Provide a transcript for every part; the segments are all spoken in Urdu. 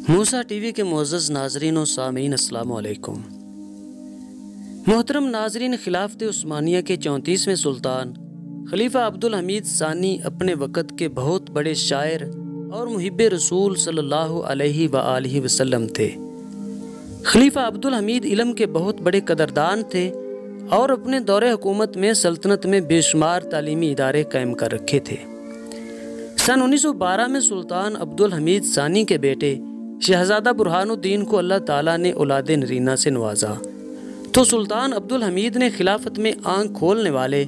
موسیٰ ٹی وی کے معزز ناظرین و سامعین السلام علیکم۔ محترم ناظرین، خلافت عثمانیہ کے 34ویں سلطان خلیفہ عبدالحمید ثانی اپنے وقت کے بہت بڑے شاعر اور محب رسول صلی اللہ علیہ وآلہ وسلم تھے۔ خلیفہ عبدالحمید علم کے بہت بڑے قدردان تھے اور اپنے دور حکومت میں سلطنت میں بے شمار تعلیمی ادارے قائم کر رکھے تھے۔ سن 1912 میں سلطان عبدالحمید ثانی کے بیٹے شہزادہ برہان الدین کو اللہ تعالیٰ نے اولاد نرینہ سے نوازا تو سلطان عبدالحمید نے خلافت میں آنکھ کھولنے والے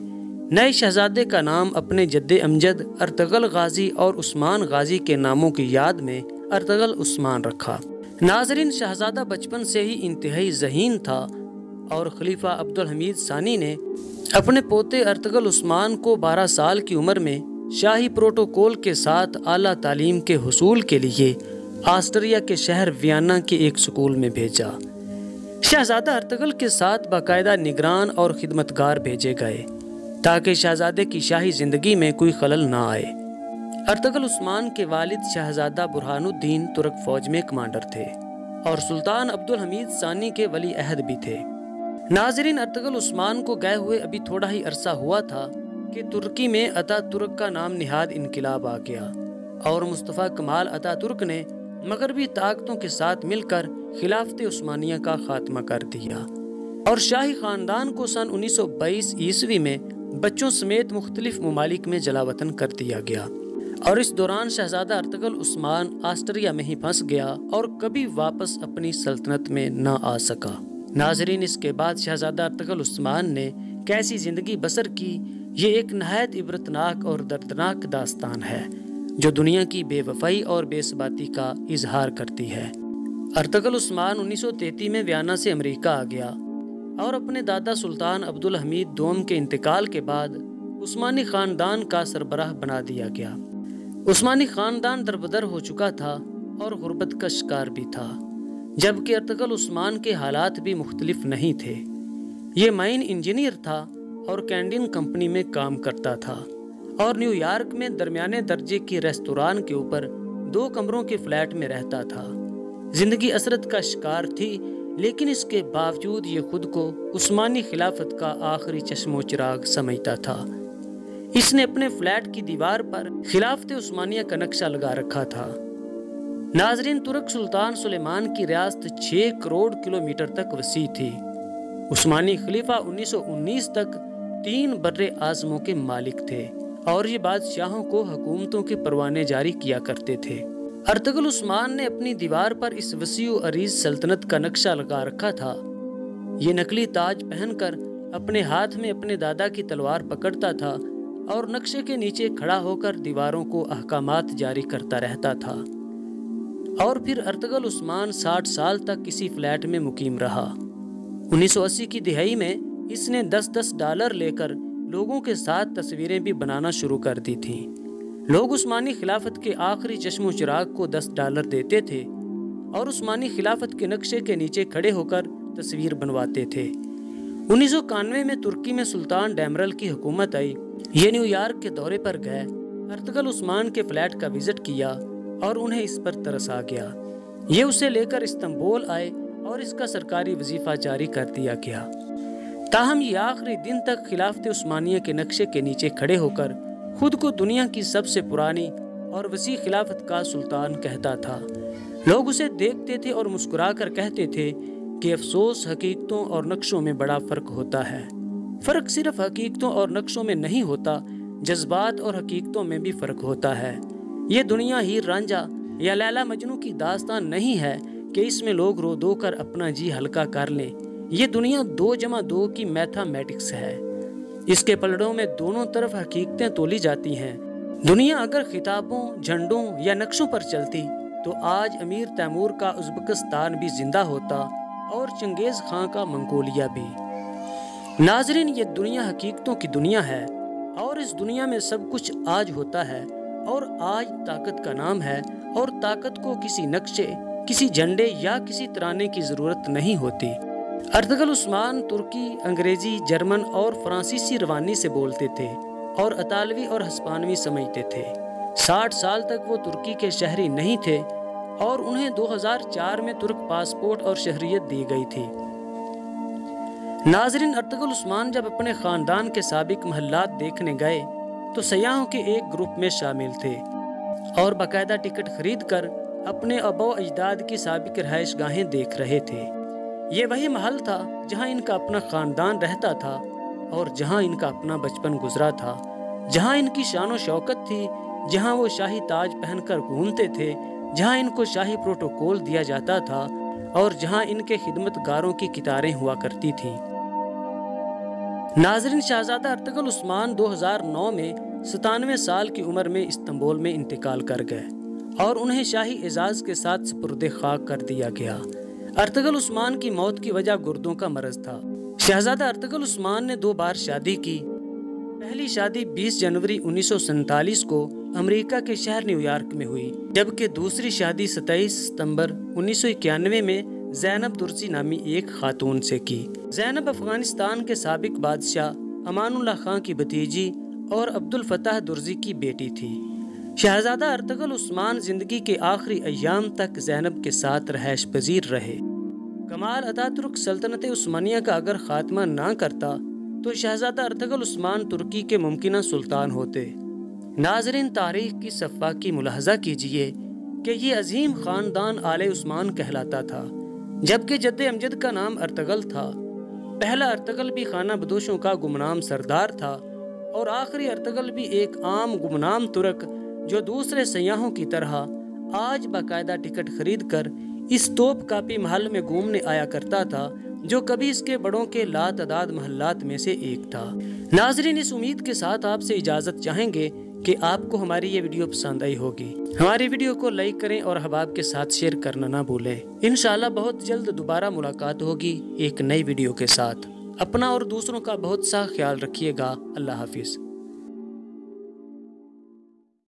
نئے شہزادے کا نام اپنے جد امجد ارطغرل غازی اور عثمان غازی کے ناموں کی یاد میں ارطغرل عثمان رکھا۔ ناظرین، شہزادہ بچپن سے ہی انتہائی ذہین تھا اور خلیفہ عبدالحمید ثانی نے اپنے پوتے ارطغرل عثمان کو 12 سال کی عمر میں شاہی پروٹوکول کے ساتھ اعلیٰ تعلیم کے حصول کے لیے آسٹریا کے شہر ویانا کے ایک سکول میں بھیجا۔ شہزادہ ارطغرل کے ساتھ باقاعدہ نگران اور خدمتگار بھیجے گئے تاکہ شہزادے کی شاہی زندگی میں کوئی خلل نہ آئے۔ ارطغرل عثمان کے والد شہزادہ برہان الدین ترک فوج میں کمانڈر تھے اور سلطان عبدالحمید ثانی کے ولی عہد بھی تھے۔ ناظرین، ارطغرل عثمان کو گئے ہوئے ابھی تھوڑا ہی عرصہ ہوا تھا کہ ترکی میں اتا ترک کا نام نہاد انقلاب آ گیا اور مصطفیٰ کمال اتا ترک نے مغربی طاقتوں کے ساتھ مل کر خلافت عثمانیہ کا خاتمہ کر دیا اور شاہی خاندان کو سن 1922 عیسوی میں بچوں سمیت مختلف ممالک میں جلا وطن کر دیا گیا اور اس دوران شہزادہ ارطغرل عثمان آسٹریا میں ہی پھنس گیا اور کبھی واپس اپنی سلطنت میں نہ آ سکا۔ ناظرین، اس کے بعد شہزادہ ارطغرل عثمان نے کیسی زندگی بسر کی، یہ ایک نہایت عبرتناک اور دردناک داستان ہے جو دنیا کی بے وفائی اور بے ثباتی کا اظہار کرتی ہے۔ ارطغرل عثمان 1933 میں ویانا سے امریکہ آ گیا اور اپنے دادا سلطان عبدالحمید دوم کے انتقال کے بعد عثمانی خاندان کا سربراہ بنا دیا گیا۔ عثمانی خاندان دربدر ہو چکا تھا اور غربت کا شکار بھی تھا، جبکہ ارطغرل عثمان کے حالات بھی مختلف نہیں تھے۔ یہ مائن انجینئر تھا اور کینڈین کمپنی میں کام کرتا تھا اور نیو یارک میں درمیانے درجے کی ریستوران کے اوپر 2 کمروں کے فلیٹ میں رہتا تھا۔ زندگی اسرت کا شکار تھی، لیکن اس کے باوجود یہ خود کو عثمانی خلافت کا آخری چشم و چراغ سمجھتا تھا۔ اس نے اپنے فلیٹ کی دیوار پر خلافت عثمانیہ کا نقشہ لگا رکھا تھا۔ ناظرین، ترک سلطان سلیمان کی ریاست 6 کروڑ کلومیٹر تک وسیع تھی۔ عثمانی خلیفہ 1919 تک 3 بر اعظموں کے مالک تھے اور یہ بادشاہوں کو حکومتوں کے پروانے جاری کیا کرتے تھے۔ ارطغرل عثمان نے اپنی دیوار پر اس وسیع و عریض سلطنت کا نقشہ لگا رکھا تھا۔ یہ نقلی تاج پہن کر اپنے ہاتھ میں اپنے دادا کی تلوار پکڑتا تھا اور نقشے کے نیچے کھڑا ہو کر دیواروں کو احکامات جاری کرتا رہتا تھا اور پھر ارطغرل عثمان 60 سال تک کسی فلیٹ میں مقیم رہا۔ 1980 کی دہائی میں اس نے $10 لے کر لوگوں کے ساتھ تصویریں بھی بنانا شروع کر دی تھیں۔ لوگ عثمانی خلافت کے آخری چشم و چراغ کو $10 دیتے تھے اور عثمانی خلافت کے نقشے کے نیچے کھڑے ہو کر تصویر بنواتے تھے۔ 1991 میں ترکی میں سلطان ڈیمرل کی حکومت آئی۔ یہ نیو یارک کے دورے پر گئے، ارطغرل عثمان کے فلیٹ کا وزٹ کیا اور انہیں اس پر ترس آ گیا۔ یہ اسے لے کر استنبول آئے اور اس کا سرکاری وظیفہ جاری کر دیا گیا۔ تاہم یہ آخری دن تک خلافت عثمانیہ کے نقشے کے نیچے کھڑے ہو کر خود کو دنیا کی سب سے پرانی اور وسیع خلافت کا سلطان کہتا تھا۔ لوگ اسے دیکھتے تھے اور مسکرا کر کہتے تھے کہ افسوس، حقیقتوں اور نقشوں میں بڑا فرق ہوتا ہے۔ فرق صرف حقیقتوں اور نقشوں میں نہیں ہوتا، جذبات اور حقیقتوں میں بھی فرق ہوتا ہے۔ یہ دنیا ہیر رانجھا یا لیلا مجنوں کی داستان نہیں ہے کہ اس میں لوگ رو دو کر اپنا جی ہلکا کر لیں۔ یہ دنیا 2+2 کی میتھامیٹکس ہے۔ اس کے پلڑوں میں دونوں طرف حقیقتیں تولی جاتی ہیں۔ دنیا اگر خطابوں، جھنڈوں یا نقشوں پر چلتی تو آج امیر تیمور کا ازبکستان بھی زندہ ہوتا اور چنگیز خان کا منگولیا بھی۔ ناظرین، یہ دنیا حقیقتوں کی دنیا ہے اور اس دنیا میں سب کچھ آج ہوتا ہے اور آج طاقت کا نام ہے اور طاقت کو کسی نقشے، کسی جھنڈے یا کسی ترانے کی ضرورت نہیں ہوتی۔ ارطغرل عثمان ترکی، انگریزی، جرمن اور فرانسیسی روانی سے بولتے تھے اور اطالوی اور ہسپانوی سمجھتے تھے۔ 60 سال تک وہ ترکی کے شہری نہیں تھے اور انہیں 2004 میں ترک پاسپورٹ اور شہریت دی گئی تھی۔ ناظرین، ارطغرل عثمان جب اپنے خاندان کے سابق محلات دیکھنے گئے تو سیاحوں کے ایک گروپ میں شامل تھے اور باقاعدہ ٹکٹ خرید کر اپنے آباء و اجداد کی سابق رہائش گاہیں دیکھ رہے تھے۔ یہ وہی محل تھا جہاں ان کا اپنا خاندان رہتا تھا اور جہاں ان کا اپنا بچپن گزرا تھا، جہاں ان کی شان و شوکت تھی، جہاں وہ شاہی تاج پہن کر گھومتے تھے، جہاں ان کو شاہی پروٹوکول دیا جاتا تھا اور جہاں ان کے خدمت گاروں کی قطاریں ہوا کرتی تھیں۔ ناظرین، شہزادہ ارطغرل عثمان 2009 میں 97 سال کی عمر میں استنبول میں انتقال کر گئے اور انہیں شاہی اعزاز کے ساتھ سپرد خاک کر دیا گیا۔ ارطغرل عثمان کی موت کی وجہ گردوں کا مرض تھا۔ شہزادہ ارطغرل عثمان نے 2 بار شادی کی۔ پہلی شادی 20 جنوری 1947 کو امریکہ کے شہر نیو یارک میں ہوئی، جبکہ دوسری شادی 27 ستمبر 1991 میں زینب درزی نامی ایک خاتون سے کی۔ زینب افغانستان کے سابق بادشاہ امان اللہ خان کی بھتیجی اور عبدالفتاح درزی کی بیٹی تھی۔ شہزادہ ارطغرل عثمان زندگی کے آخری ایام تک زینب کے ساتھ رہائش پذیر رہے۔ کمال اتاترک سلطنت عثمانیہ کا اگر خاتمہ نہ کرتا تو شہزادہ ارطغرل عثمان ترکی کے ممکنہ سلطان ہوتے۔ ناظرین، تاریخ کی صفحہ کی ملاحظہ کیجئے کہ یہ عظیم خاندان آل عثمان کہلاتا تھا، جبکہ جد امجد کا نام ارطغرل تھا۔ پہلا ارطغرل بھی خانہ بدوشوں کا گمنام سردار تھا اور آخری ارطغرل بھی ایک عام گمنام ترک جو دوسرے سیاحوں کی طرح آج باقاعدہ ٹکٹ خرید کر اس توپ کاپی محل میں گھومنے آیا کرتا تھا، جو کبھی اس کے بڑوں کے لاتعداد محلات میں سے ایک تھا۔ ناظرین، اس امید کے ساتھ آپ سے اجازت چاہیں گے کہ آپ کو ہماری یہ ویڈیو پسند آئی ہوگی۔ ہماری ویڈیو کو لائک کریں اور احباب کے ساتھ شیئر کرنا نہ بھولیں۔ انشاءاللہ بہت جلد دوبارہ ملاقات ہوگی ایک نئی ویڈیو کے ساتھ۔ اپنا اور دوسروں کا بہت سا خیال رکھیے گا۔ اللہ حافظ۔